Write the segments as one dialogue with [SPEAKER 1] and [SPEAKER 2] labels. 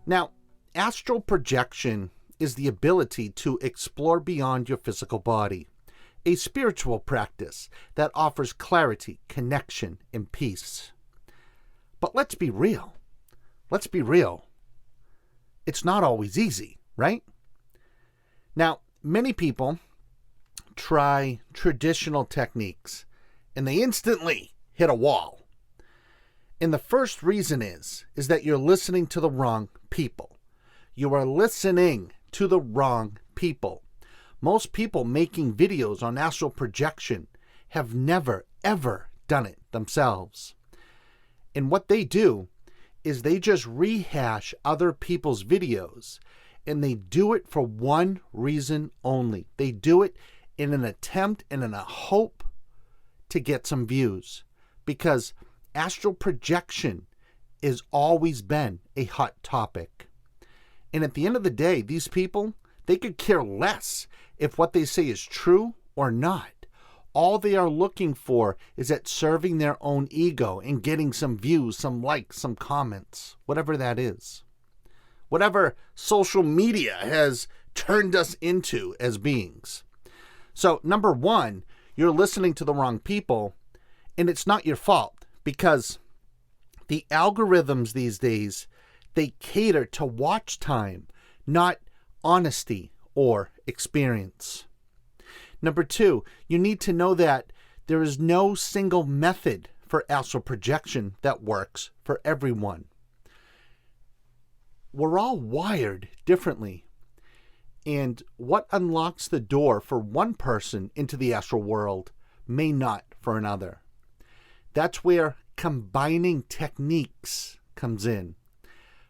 [SPEAKER 1] Now, astral projection is the ability to explore beyond your physical body, a spiritual practice that offers clarity, connection, and peace. But let's be real. Let's be real. It's not always easy, right? Now, many people try traditional techniques and they instantly hit a wall. And the first reason is that you're listening to the wrong people. You are listening to the wrong people. Most people making videos on astral projection have never, ever done it themselves. And what they do is they just rehash other people's videos, and they do it for one reason only. They do it in an attempt and in a hope to get some views, because astral projection has always been a hot topic. And at the end of the day, these people, they could care less if what they say is true or not. All they are looking for is at serving their own ego and getting some views, some likes, some comments, whatever that is. Whatever social media has turned us into as beings. So, number one, you're listening to the wrong people, and it's not your fault, because the algorithms these days, they cater to watch time, not honesty or experience. Number two, you need to know that there is no single method for astral projection that works for everyone. We're all wired differently. And what unlocks the door for one person into the astral world may not for another. That's where combining techniques comes in.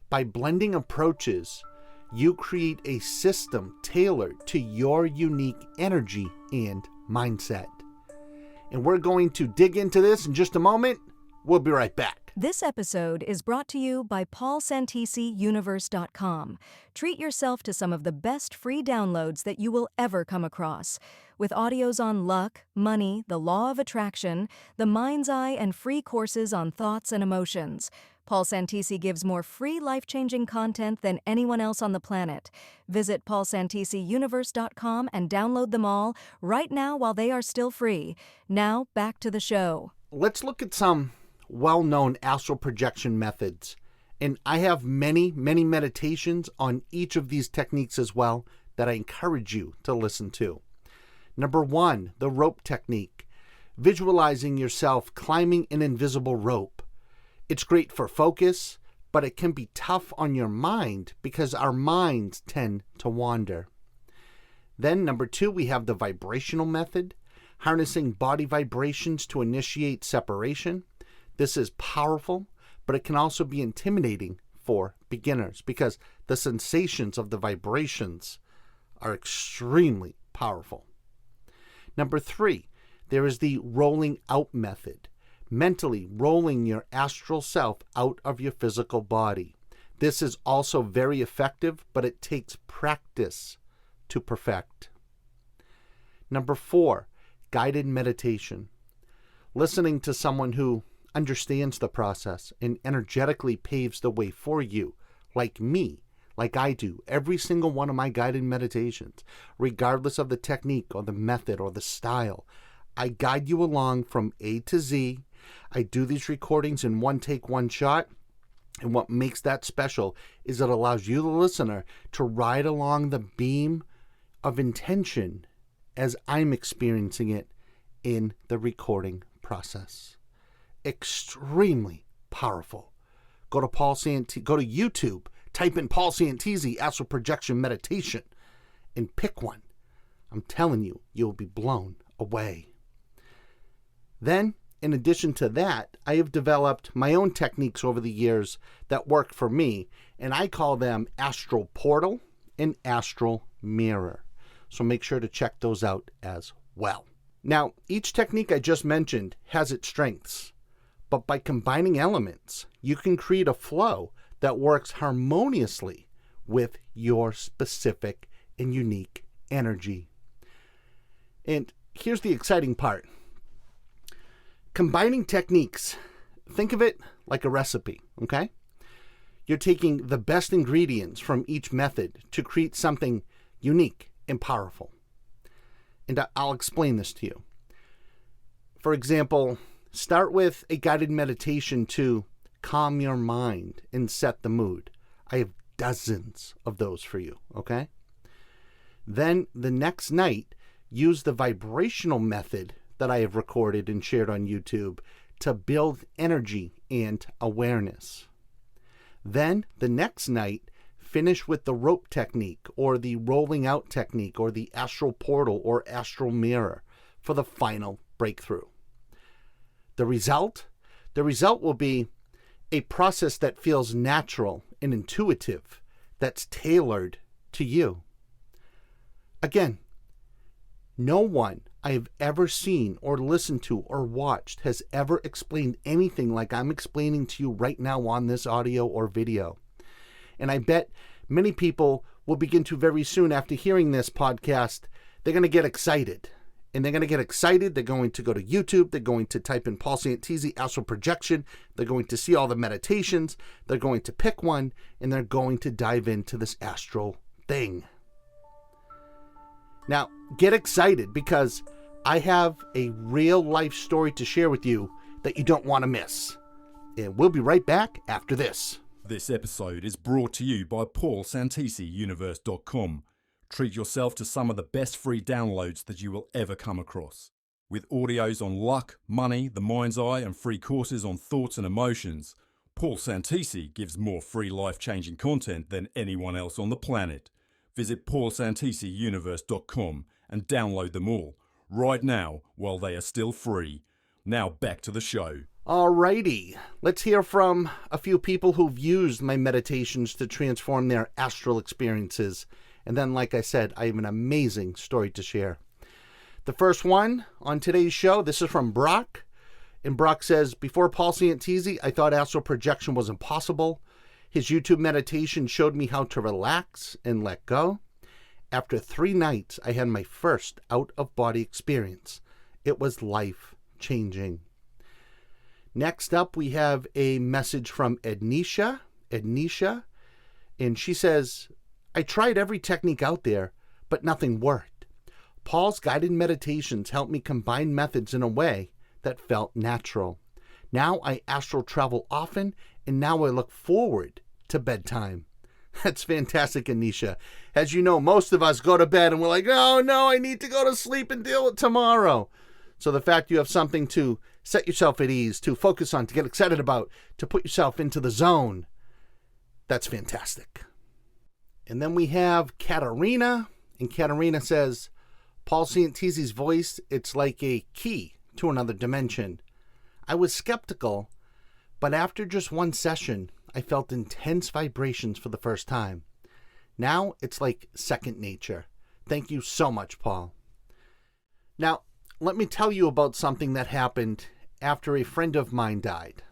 [SPEAKER 1] By blending approaches, you create a system tailored to your unique energy and mindset. And we're going to dig into this in just a moment. We'll be right back.
[SPEAKER 2] This episode is brought to you by PaulSantisiUniverse.com. Treat yourself to some of the best free downloads that you will ever come across. With audios on luck, money, the law of attraction, the mind's eye, and free courses on thoughts and emotions, Paul Santisi gives more free life-changing content than anyone else on the planet. Visit PaulSantisiUniverse.com and download them all right now while they are still free. Now, back to the show.
[SPEAKER 1] Let's look at some well-known astral projection methods. And I have many, many meditations on each of these techniques as well that I encourage you to listen to. Number one, the rope technique. Visualizing yourself climbing an invisible rope. It's great for focus, but it can be tough on your mind because our minds tend to wander. Then number two, we have the vibrational method, harnessing body vibrations to initiate separation. This is powerful, but it can also be intimidating for beginners because the sensations of the vibrations are extremely powerful. Number three, there is the rolling out method. Mentally rolling your astral self out of your physical body. This is also very effective, but it takes practice to perfect. Number four, guided meditation. Listening to someone who understands the process and energetically paves the way for you, like me, like I do, every single one of my guided meditations, regardless of the technique or the method or the style. I guide you along from A to Z. I do these recordings in one take, one shot. And what makes that special is it allows you, the listener, to ride along the beam of intention as I'm experiencing it in the recording process. Extremely powerful. Go to YouTube, type in Paul Santisi Astral Projection Meditation, and pick one. I'm telling you, you'll be blown away. Then, in addition to that, I have developed my own techniques over the years that work for me, and I call them Astral Portal and Astral Mirror. So make sure to check those out as well. Now, each technique I just mentioned has its strengths, but by combining elements, you can create a flow that works harmoniously with your specific and unique energy. And here's the exciting part. Combining techniques, think of it like a recipe, okay? You're taking the best ingredients from each method to create something unique and powerful. And I'll explain this to you. For example, start with a guided meditation to calm your mind and set the mood. I have dozens of those for you, okay? Then the next night, use the vibrational method that I have recorded and shared on YouTube to build energy and awareness. Then the next night, finish with the rope technique or the rolling out technique or the astral portal or astral mirror for the final breakthrough. The result will be a process that feels natural and intuitive, that's tailored to you. Again, no one I have ever seen or listened to or watched has ever explained anything like I'm explaining to you right now on this audio or video. And I bet many people will begin to very soon after hearing this podcast, they're going to get excited. And they're going to get excited. They're going to go to YouTube. They're going to type in Paul Santisi astral projection. They're going to see all the meditations. They're going to pick one, and they're going to dive into this astral thing. Now, get excited because I have a real life story to share with you that you don't want to miss. And we'll be right back after this.
[SPEAKER 3] This episode is brought to you by PaulSantisiUniverse.com. Treat yourself to some of the best free downloads that you will ever come across. With audios on luck, money, the mind's eye, and free courses on thoughts and emotions, Paul Santisi gives more free life-changing content than anyone else on the planet. Visit PaulSantisiUniverse.com and download them all, right now, while they are still free. Now back to the show.
[SPEAKER 1] Alrighty, let's hear from a few people who've used my meditations to transform their astral experiences. And then, like I said, I have an amazing story to share. The first one on today's show, this is from Brock. And Brock says, before Paul Santisi, I thought astral projection was impossible. His YouTube meditation showed me how to relax and let go. After 3 nights, I had my first out-of-body experience. It was life-changing. Next up, we have a message from Ednisha. And she says, I tried every technique out there, but nothing worked. Paul's guided meditations helped me combine methods in a way that felt natural. Now I astral travel often, and now I look forward to bedtime. That's fantastic, Anisha. As you know, most of us go to bed and we're like, oh no, I need to go to sleep and deal with tomorrow. So the fact you have something to set yourself at ease, to focus on, to get excited about, to put yourself into the zone, that's fantastic. And then we have Katarina, and Katarina says, Paul Santisi's voice, it's like a key to another dimension. I was skeptical, but after just one session, I felt intense vibrations for the first time. Now it's like second nature. Thank you so much, Paul. Now, let me tell you about something that happened after a friend of mine died.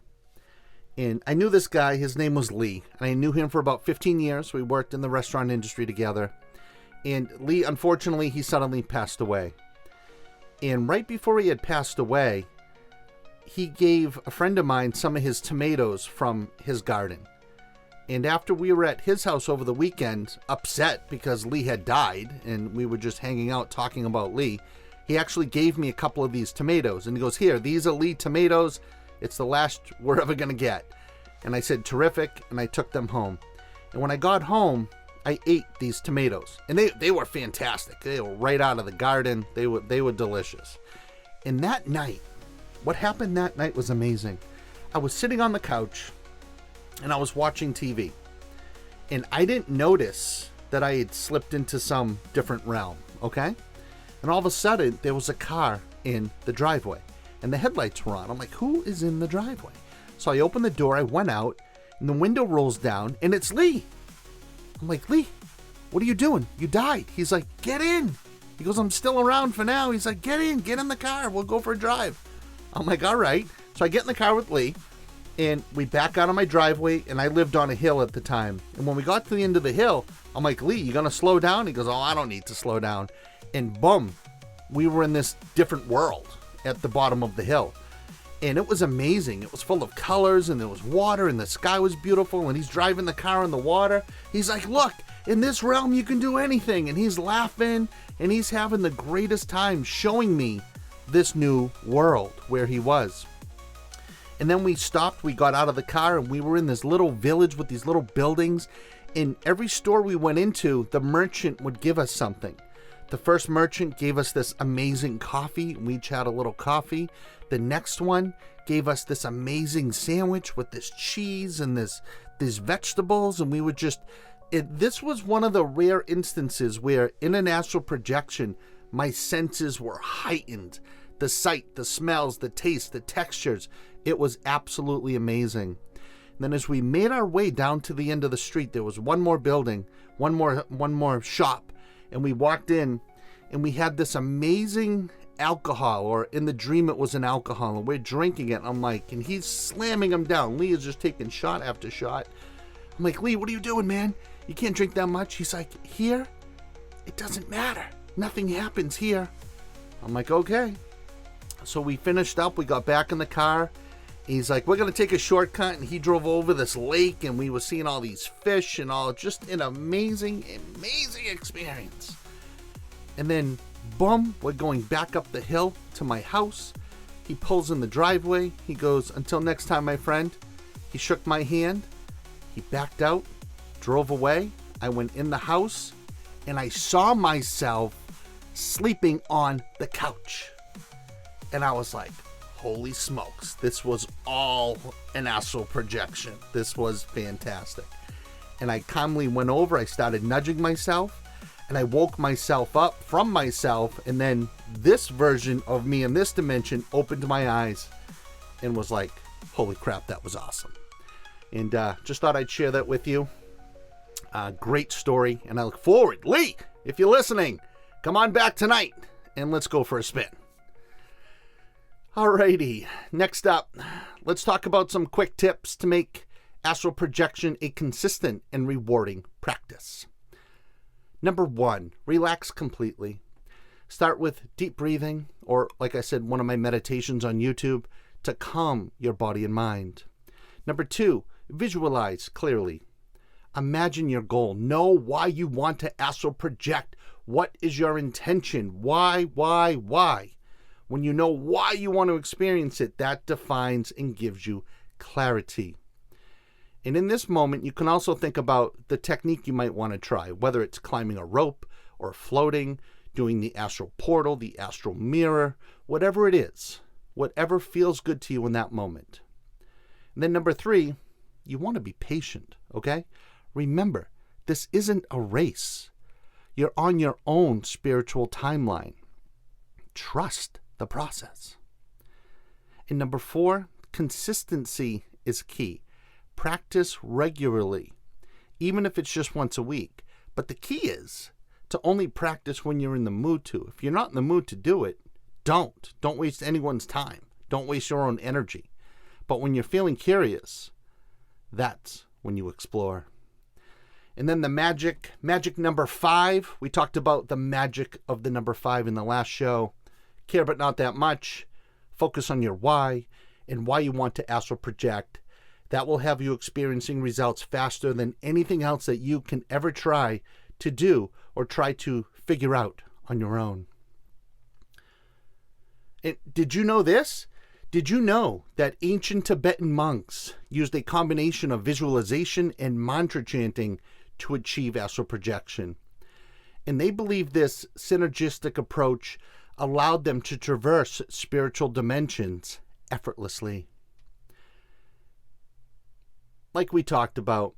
[SPEAKER 1] And I knew this guy, his name was Lee, and I knew him for about 15 years. We worked in the restaurant industry together. And Lee, unfortunately, he suddenly passed away. And right before he had passed away, he gave a friend of mine some of his tomatoes from his garden. And after we were at his house over the weekend, upset because Lee had died, and we were just hanging out talking about Lee, he actually gave me a couple of these tomatoes. And he goes, here, these are Lee tomatoes. It's the last we're ever going to get. And I said, terrific, and I took them home. And when I got home, I ate these tomatoes. And they were fantastic. They were right out of the garden. They were delicious. And that night, what happened that night was amazing. I was sitting on the couch, and I was watching TV. And I didn't notice that I had slipped into some different realm, okay? And all of a sudden, there was a car in the driveway. And the headlights were on. I'm like, who is in the driveway? So I opened the door, I went out, and the window rolls down, and it's Lee. I'm like, Lee, what are you doing? You died. He's like, get in. He goes, I'm still around for now. He's like, get in the car. We'll go for a drive. I'm like, all right. So I get in the car with Lee, and we back out of my driveway, and I lived on a hill at the time. And when we got to the end of the hill, I'm like, Lee, you going to slow down? He goes, oh, I don't need to slow down. And boom, we were in this different world at the bottom of the hill. And it was amazing. It was full of colors, and there was water, and the sky was beautiful, and he's driving the car in the water. He's like, look, in this realm you can do anything. And he's laughing, and he's having the greatest time showing me this new world where he was. And then we stopped, we got out of the car, and we were in this little village with these little buildings. In every store we went into, the merchant would give us something. The first merchant gave us this amazing coffee. We each had a little coffee. The next one gave us this amazing sandwich with this cheese and these vegetables. And we would just, this was one of the rare instances where in an astral projection, my senses were heightened. The sight, the smells, the taste, the textures. It was absolutely amazing. And then as we made our way down to the end of the street, there was one more building, one more shop. And we walked in, and we had this amazing alcohol, or in the dream it was an alcohol, and we're drinking it. I'm like, and he's slamming them down. Lee is just taking shot after shot. I'm like, Lee, what are you doing, man? You can't drink that much. He's like, here, it doesn't matter. Nothing happens here. I'm like, okay. So we finished up. We got back in the car. He's like, we're going to take a shortcut. And he drove over this lake, and we were seeing all these fish and all. Just an amazing, amazing experience. And then, boom, we're going back up the hill to my house. He pulls in the driveway. He goes, until next time, my friend. He shook my hand. He backed out, drove away. I went in the house, and I saw myself sleeping on the couch. And I was like, holy smokes, this was all an astral projection. This was fantastic. And I calmly went over, I started nudging myself, and I woke myself up from myself, and then this version of me in this dimension opened my eyes and was like, holy crap, that was awesome. And just thought I'd share that with you. Great story, and I look forward. Lee, if you're listening, come on back tonight, and let's go for a spin. Alrighty, next up, let's talk about some quick tips to make astral projection a consistent and rewarding practice. Number 1, relax completely. Start with deep breathing, or like I said, one of my meditations on YouTube, to calm your body and mind. Number 2, visualize clearly. Imagine your goal. Know why you want to astral project. What is your intention? Why? When you know why you want to experience it, that defines and gives you clarity. And in this moment, you can also think about the technique you might want to try, whether it's climbing a rope or floating, doing the astral portal, the astral mirror, whatever it is, whatever feels good to you in that moment. And then number 3, you want to be patient, okay? Remember, this isn't a race. You're on your own spiritual timeline. Trust the process. And number 4, consistency is key. Practice regularly, even if it's just once a week. But the key is to only practice when you're in the mood to. If you're not in the mood to do it, don't. Don't waste anyone's time. Don't waste your own energy. But when you're feeling curious, that's when you explore. And then the magic number 5. We talked about the magic of the number 5 in the last show. Care but not that much. Focus on your why and why you want to astral project. That will have you experiencing results faster than anything else that you can ever try to do or try to figure out on your own. And did you know this? Did you know that ancient Tibetan monks used a combination of visualization and mantra chanting to achieve astral projection? And they believe this synergistic approach allowed them to traverse spiritual dimensions effortlessly. Like we talked about,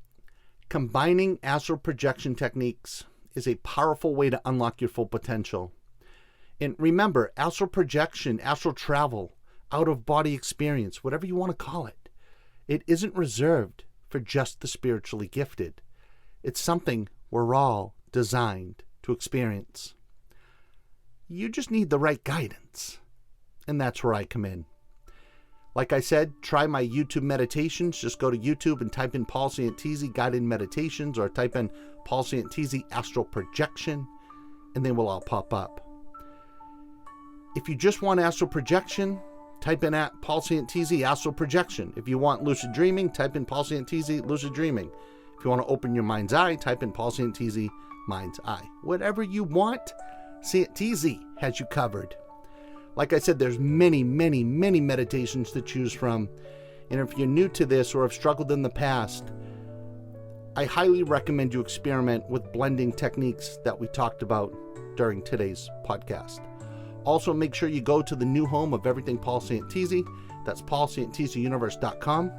[SPEAKER 1] combining astral projection techniques is a powerful way to unlock your full potential. And remember, astral projection, astral travel, out-of-body experience, whatever you want to call it, it isn't reserved for just the spiritually gifted. It's something we're all designed to experience. You just need the right guidance. And that's where I come in. Like I said, try my YouTube meditations. Just go to YouTube and type in Paul Santisi Guided Meditations, or type in Paul Santisi Astral Projection, and they will all pop up. If you just want astral projection, type in at Paul Santisi, Astral Projection. If you want lucid dreaming, type in Paul Santisi, lucid dreaming. If you want to open your mind's eye, type in Paul Santisi, mind's eye. Whatever you want, Santisi has you covered. Like I said, there's many, many, many meditations to choose from. And if you're new to this or have struggled in the past, I highly recommend you experiment with blending techniques that we talked about during today's podcast. Also, make sure you go to the new home of everything Paul Santisi. That's paulsantisiuniverse.com.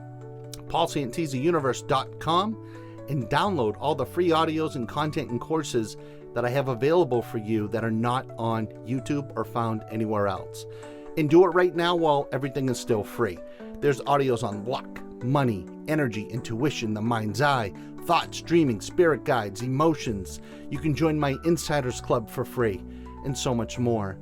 [SPEAKER 1] paulsantisiuniverse.com, and download all the free audios and content and courses that I have available for you that are not on YouTube or found anywhere else. And do it right now while everything is still free. There's audios on luck, money, energy, intuition, the mind's eye, thoughts, dreaming, spirit guides, emotions. You can join my Insiders Club for free, and so much more.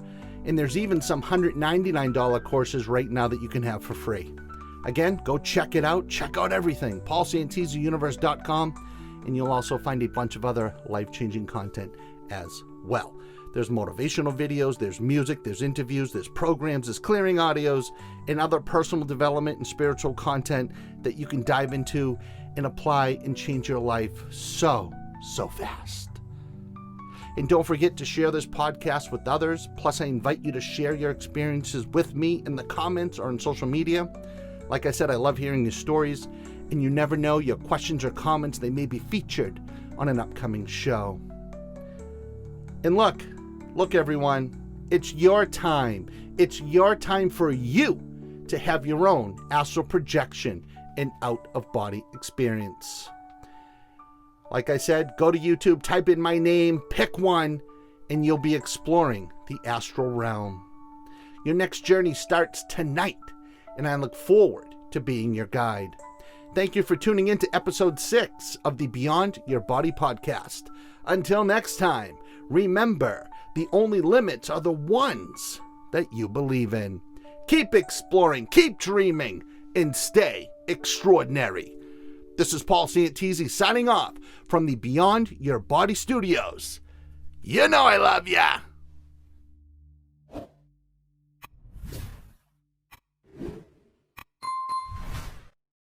[SPEAKER 1] And there's even some $199 courses right now that you can have for free. Again, go check it out. Check out everything. paulsantisiuniverse.com, and you'll also find a bunch of other life-changing content as well. There's motivational videos, there's music, there's interviews, there's programs, there's clearing audios, and other personal development and spiritual content that you can dive into and apply and change your life so fast. And don't forget to share this podcast with others. Plus, I invite you to share your experiences with me in the comments or on social media. Like I said, I love hearing your stories, and you never know, your questions or comments, they may be featured on an upcoming show. And look everyone, it's your time. It's your time for you to have your own astral projection and out-of-body experience. Like I said, go to YouTube, type in my name, pick one, and you'll be exploring the astral realm. Your next journey starts tonight, and I look forward to being your guide. Thank you for tuning in to episode 6 of the Beyond Your Body podcast. Until next time, remember, the only limits are the ones that you believe in. Keep exploring, keep dreaming, and stay extraordinary. This is Paul Santisi signing off from the Beyond Your Body studios. You know I love ya.